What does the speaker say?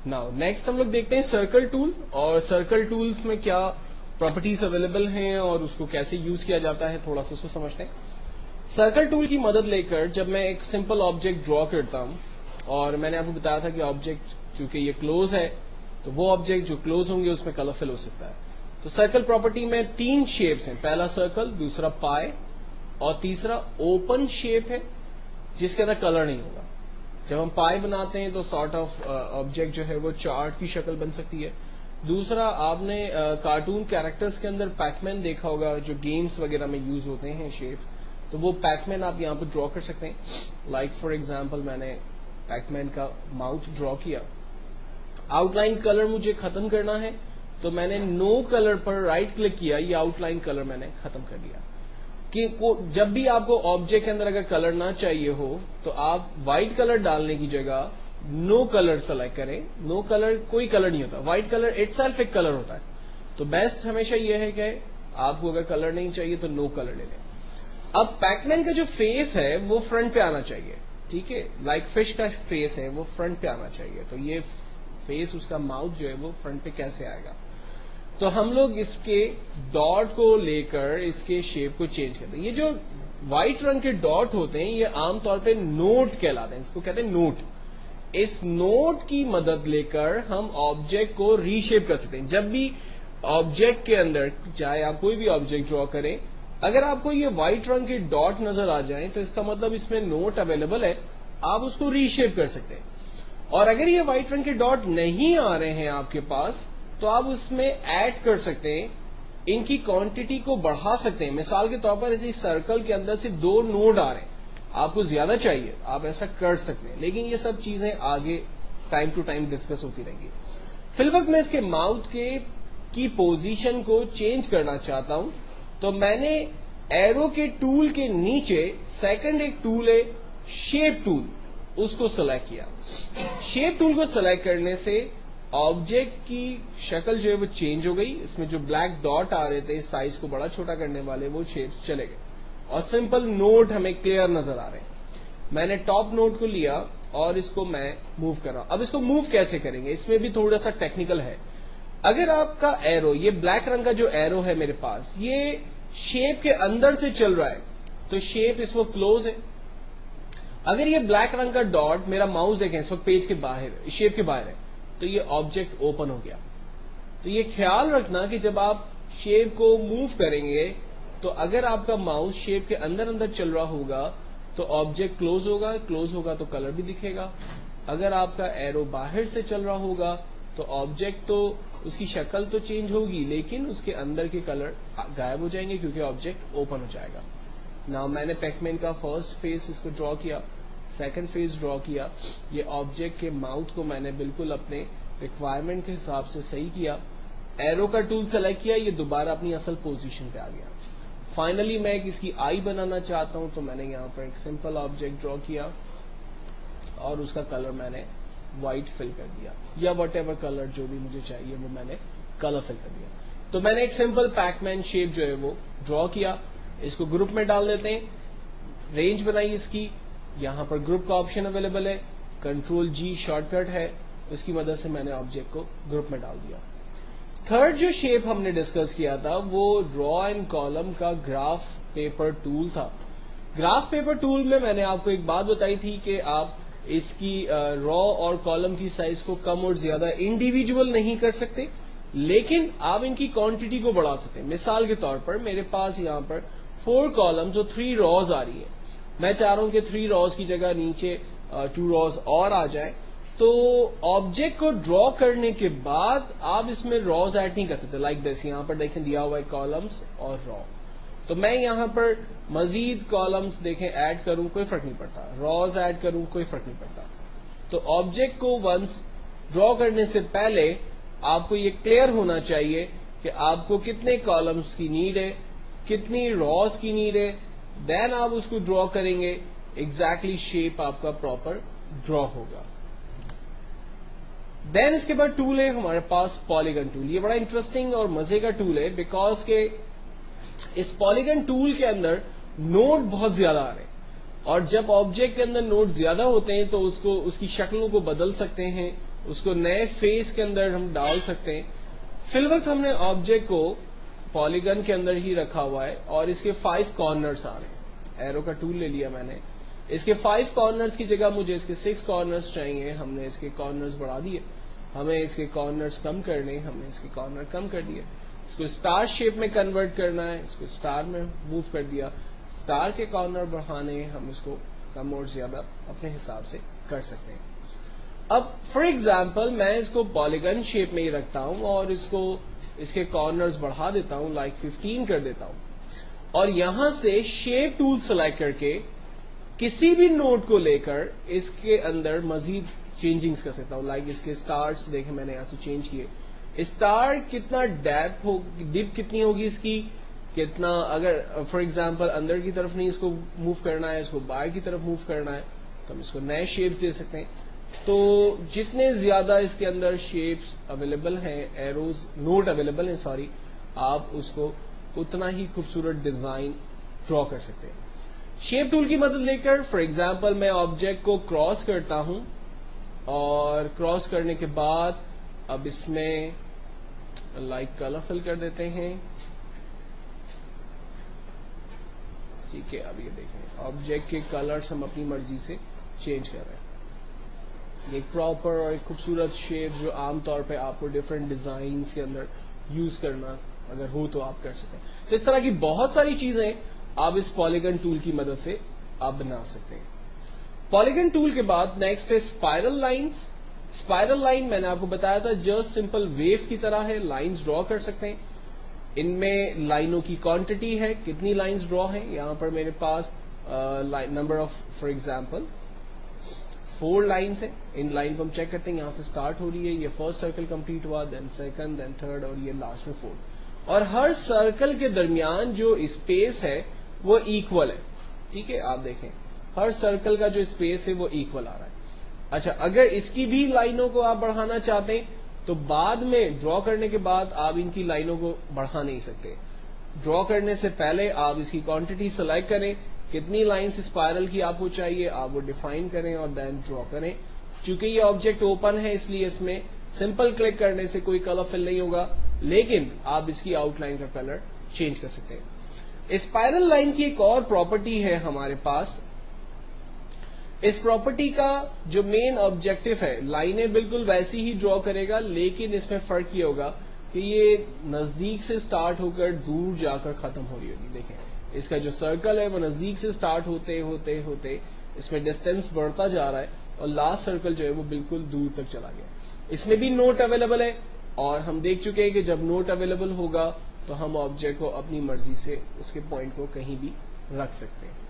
Now next हम लोग देखते हैं सर्कल टूल, और सर्कल टूल्स में क्या प्रॉपर्टीज अवेलेबल हैं और उसको कैसे यूज किया जाता है, थोड़ा सा उसको समझते हैं। सर्कल टूल की मदद लेकर जब मैं एक सिंपल ऑब्जेक्ट ड्रॉ करता हूं, और मैंने आपको बताया था कि ऑब्जेक्ट चूंकि ये क्लोज है तो वो ऑब्जेक्ट जो क्लोज होंगे उसमें कलर फिल हो सकता है। तो सर्कल प्रॉपर्टी में 3 शेप्स हैं, पहला सर्कल, दूसरा पाई और तीसरा ओपन शेप है जिसके अंदर कलर नहीं होगा। जब हम पाई बनाते हैं तो सॉर्ट ऑफ ऑब्जेक्ट जो है वो चार्ट की शक्ल बन सकती है। दूसरा, आपने कार्टून कैरेक्टर्स के अंदर पैकमैन देखा होगा जो गेम्स वगैरह में यूज होते हैं शेप, तो वो पैकमैन आप यहां पर ड्रॉ कर सकते हैं। लाइक फॉर एग्जांपल मैंने पैकमैन का माउथ ड्रॉ किया। आउटलाइन कलर मुझे खत्म करना है तो मैंने नो कलर पर राइट क्लिक किया, ये आउटलाइन कलर मैंने खत्म कर दिया। कि जब भी आपको ऑब्जेक्ट के अंदर अगर कलर ना चाहिए हो तो आप व्हाइट कलर डालने की जगह नो कलर सेलेक्ट करें। नो कलर कोई कलर नहीं होता, व्हाइट कलर इटसेल्फ एक कलर होता है। तो बेस्ट हमेशा यह है कि आपको अगर कलर नहीं चाहिए तो नो कलर ले लें। अब पैकमैन का जो फेस है वो फ्रंट पे आना चाहिए, ठीक है, लाइक फिश का फेस है वो फ्रंट पे आना चाहिए। तो ये फेस, उसका माउथ जो है वो फ्रंट पे कैसे आएगा, तो हम लोग इसके डॉट को लेकर इसके शेप को चेंज करते हैं। ये जो व्हाइट रंग के डॉट होते हैं ये आमतौर पे नोट कहलाते हैं, इसको कहते हैं नोट। इस नोट की मदद लेकर हम ऑब्जेक्ट को रीशेप कर सकते हैं। जब भी ऑब्जेक्ट के अंदर, चाहे आप कोई भी ऑब्जेक्ट ड्रॉ करें, अगर आपको ये व्हाइट रंग के डॉट नजर आ जाए तो इसका मतलब इसमें नोट अवेलेबल है, आप उसको रीशेप कर सकते हैं। और अगर ये व्हाइट रंग के डॉट नहीं आ रहे हैं आपके पास तो आप उसमें ऐड कर सकते हैं, इनकी क्वांटिटी को बढ़ा सकते हैं। मिसाल के तौर पर इसी सर्कल के अंदर से 2 नोड आ रहे हैं, आपको ज्यादा चाहिए, आप ऐसा कर सकते हैं, लेकिन ये सब चीजें आगे टाइम टू टाइम डिस्कस होती रहेंगी। फिलहाल मैं इसके माउथ की पोजीशन को चेंज करना चाहता हूं, तो मैंने एरो के टूल के नीचे सेकंड एक टूल है शेप टूल, उसको सेलेक्ट किया। शेप टूल को सेलेक्ट करने से ऑब्जेक्ट की शक्ल जो है वो चेंज हो गई। इसमें जो ब्लैक डॉट आ रहे थे साइज को बड़ा छोटा करने वाले, वो शेप्स चले गए और सिंपल नोट हमें क्लियर नजर आ रहे हैं। मैंने टॉप नोट को लिया और इसको मैं मूव कर रहा हूं। अब इसको मूव कैसे करेंगे, इसमें भी थोड़ा सा टेक्निकल है। अगर आपका एरो, ये ब्लैक रंग का जो एरो है मेरे पास, ये शेप के अंदर से चल रहा है तो शेप इस वक्त क्लोज है। अगर ये ब्लैक रंग का डॉट, मेरा माउस देखें इस वक्त पेज के बाहर, शेप के बाहर है, तो ये ऑब्जेक्ट ओपन हो गया। तो ये ख्याल रखना कि जब आप शेप को मूव करेंगे तो अगर आपका माउस शेप के अंदर अंदर चल रहा होगा तो ऑब्जेक्ट क्लोज होगा, क्लोज होगा तो कलर भी दिखेगा। अगर आपका एरो बाहर से चल रहा होगा तो ऑब्जेक्ट तो, उसकी शक्ल तो चेंज होगी लेकिन उसके अंदर के कलर गायब हो जाएंगे क्योंकि ऑब्जेक्ट ओपन हो जाएगा। नाउ मैंने पैकमैन का फर्स्ट फेस इसको ड्रॉ किया, सेकंड फेस ड्रॉ किया। ये ऑब्जेक्ट के माउथ को मैंने बिल्कुल अपने रिक्वायरमेंट के हिसाब से सही किया। एरो का टूल सेलेक्ट किया, ये दोबारा अपनी असल पोजीशन पे आ गया। फाइनली मैं इसकी आई बनाना चाहता हूं तो मैंने यहां पर एक सिंपल ऑब्जेक्ट ड्रॉ किया और उसका कलर मैंने व्हाइट फिल कर दिया, या वट एवर कलर जो भी मुझे चाहिए वो मैंने कलर फिल कर दिया। तो मैंने एक सिंपल पैकमैन शेप जो है वो ड्रॉ किया। इसको ग्रुप में डाल देते हैं, रेंज बनाई इसकी, यहां पर ग्रुप का ऑप्शन अवेलेबल है, Ctrl+G शॉर्टकट है, उसकी मदद से मैंने ऑब्जेक्ट को ग्रुप में डाल दिया। थर्ड जो शेप हमने डिस्कस किया था वो ड्रॉ एंड कॉलम का ग्राफ पेपर टूल था। ग्राफ पेपर टूल में मैंने आपको एक बात बताई थी कि आप इसकी रॉ और कॉलम की साइज को कम और ज्यादा इंडिविजुअल नहीं कर सकते, लेकिन आप इनकी क्वांटिटी को बढ़ा सकते हैं। मिसाल के तौर पर मेरे पास यहां पर 4 कॉलम्स और 3 रॉज आ रही है, मैं चाह रहा हूं कि 3 रॉज की जगह नीचे 2 रॉज और आ जाए। तो ऑब्जेक्ट को ड्रॉ करने के बाद आप इसमें रॉज ऐड नहीं कर सकते, लाइक दिस। यहां पर देखें दिया हुआ है कॉलम्स और रॉ, तो मैं यहां पर मजीद कॉलम्स देखें ऐड करूं कोई फर्क नहीं पड़ता, रॉज ऐड करूं कोई फर्क नहीं पड़ता। तो ऑब्जेक्ट को वंस ड्रॉ करने से पहले आपको ये क्लियर होना चाहिए कि आपको कितने कॉलम्स की नीड है, कितनी रॉज की नीड है, देन आप उसको ड्रॉ करेंगे, एग्जैक्टली शेप आपका प्रॉपर ड्रॉ होगा। देन इसके बाद टूल है हमारे पास पॉलीगन टूल। ये बड़ा इंटरेस्टिंग और मजे का टूल है बिकॉज के इस पॉलीगन टूल के अंदर नोड बहुत ज्यादा आ रहे हैं और जब ऑब्जेक्ट के अंदर नोड ज्यादा होते हैं तो उसकी शक्लों को बदल सकते हैं اس کو نئے فیس کے اندر ہم ڈال سکتے ہیں. فی الوقت ہم نے آبجیکٹ کو پالیگن کے اندر ہی رکھا ہوا ہے اور اس کے 5 کارنرز آ رہے ہیں. ایرو کا ٹول لے لیا میں نے. اس کے 5 کارنرز کی جگہ مجھے اس کے 6 کارنرز چاہیے. ہم نے اس کے کارنرز بڑھا دیے. ہمیں اس کے کارنرز کم کرنے, ہم نے اس کے کارنر کم کر دیے. اس کو اسٹار شیپ میں کنورٹ کرنا ہے, اس کو اسٹار میں موو کر دیا. اسٹار کے کارنر بڑھانے, ہم اس کو کم اور زیادہ اپنے حساب سے کر سکتے ہیں. اب فار ایگزامپل میں اس کو پالیگن شیپ میں ہی رکھتا ہوں اور اس کے کارنرز بڑھا دیتا ہوں, لائک 15 کر دیتا ہوں. اور یہاں سے شیپ ٹول سلیکٹ کر کے کسی بھی نوٹ کو لے کر اس کے اندر مزید چینجنگز کر سکتا ہوں. لائک اس کے اسٹارس دیکھیں میں نے یہاں سے چینج کیے. اسٹار کتنا ڈیپ کتنی ہوگی اس کی, کتنا, اگر فار ایگزامپل اندر کی طرف نہیں اس کو موو کرنا ہے, اس کو باہر کی طرف موو کرنا ہے, تو ہم اس کو نئے شیپس دے سکتے ہیں. تو جتنے زیادہ اس کے اندر شیپس اویلیبل ہیں, ایروز نوٹ اویلیبل ہیں سوری, آپ اس کو اتنا ہی خوبصورت ڈیزائن ڈرا کر سکتے ہیں. شیپ ٹول کی مدد لے کر فار ایگزامپل میں آبجیکٹ کو کراس کرتا ہوں اور کراس کرنے کے بعد اب اس میں لائک کلر فل کر دیتے ہیں. ٹھیک ہے, اب یہ دیکھیں آبجیکٹ کے کلرز ہم اپنی مرضی سے چینج کر رہے ہیں. ایک پراپر اور ایک خوبصورت شیپ جو عام طور پہ آپ کو ڈفرینٹ ڈیزائنز کے اندر یوز کرنا اگر ہو تو آپ کر سکیں. تو اس طرح کی بہت ساری چیزیں آپ اس پالیگن ٹول کی مدد سے آپ بنا سکتے ہیں. پالیگن ٹول کے بعد نیکسٹ ہے اسپائرل لائنز. اسپائرل لائن میں نے آپ کو بتایا تھا جسٹ سمپل ویو کی طرح ہے, لائنز ڈرا کر سکتے ہیں. ان میں لائنوں کی کوانٹٹی ہے, کتنی لائنز ڈرا ہیں. یہاں پر میرے پاس number of for example 4 lines ہیں. ان لائن کو ہم چیک کرتے ہیں, یہاں سے اسٹارٹ ہو رہی ہے, یہ فرسٹ سرکل کمپلیٹ ہوا, دین سیکنڈ, دین تھرڈ, اور یہ لاسٹ میں 4th. اور ہر سرکل کے درمیان جو اسپیس ہے وہ ایکول ہے. ٹھیک ہے, آپ دیکھیں ہر سرکل کا جو اسپیس ہے وہ ایکول آ رہا ہے. اچھا, اگر اس کی بھی لائنوں کو آپ بڑھانا چاہتے ہیں تو بعد میں ڈرا کرنے کے بعد آپ ان کی لائنوں کو بڑھا نہیں سکتے. ڈرا کرنے سے پہلے آپ اس کی کوانٹٹی سلیکٹ کریں, کتنی لائنز اسپائرل کی آپ کو چاہیے, آپ وہ ڈیفائن کریں اور دین ڈرا کریں. چونکہ یہ آبجیکٹ اوپن ہے اس لیے اس میں سمپل کلک کرنے سے کوئی کلر فل نہیں ہوگا, لیکن آپ اس کی آؤٹ لائن کا کلر چینج کر سکتے ہیں. اسپائرل لائن کی ایک اور پراپرٹی ہے ہمارے پاس. اس پراپرٹی کا جو مین آبجیکٹو ہے, لائنیں بالکل ویسی ہی ڈرا کرے گا, لیکن اس میں فرق یہ ہوگا کہ یہ نزدیک سے سٹارٹ ہو کر دور جا کر ختم ہو رہی ہوگی. دیکھیں اس کا جو سرکل ہے وہ نزدیک سے سٹارٹ ہوتے ہوتے ہوتے اس میں ڈسٹینس بڑھتا جا رہا ہے, اور لاسٹ سرکل جو ہے وہ بالکل دور تک چلا گیا. اس میں بھی نوٹ اویلیبل ہے, اور ہم دیکھ چکے ہیں کہ جب نوٹ اویلیبل ہوگا تو ہم آبجیکٹ کو اپنی مرضی سے اس کے پوائنٹ کو کہیں بھی رکھ سکتے ہیں.